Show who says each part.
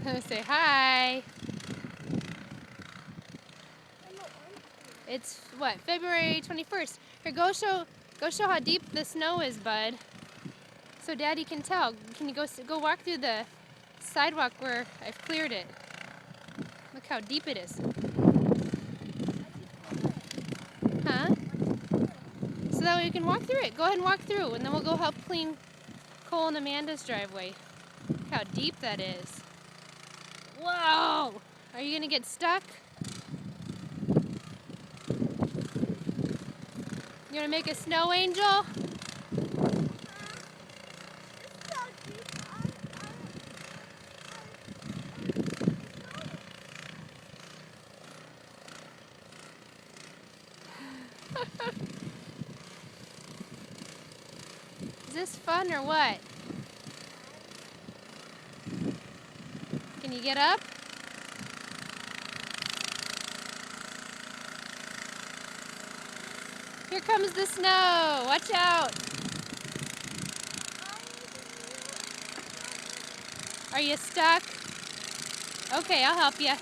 Speaker 1: Say hi. It's what, February 21st. Here, go show how deep the snow is, bud. So Daddy can tell. Can you go walk through the sidewalk where I've cleared it? Look how deep it is. Huh? So that way we can walk through it. Go ahead and walk through, and then we'll go help clean Cole and Amanda's driveway. Look how deep that is. Whoa! Are you gonna get stuck? You gonna make a snow angel? Is this fun or what? Can you get up? Here comes the snow. Watch out. Are you stuck? Okay, I'll help you.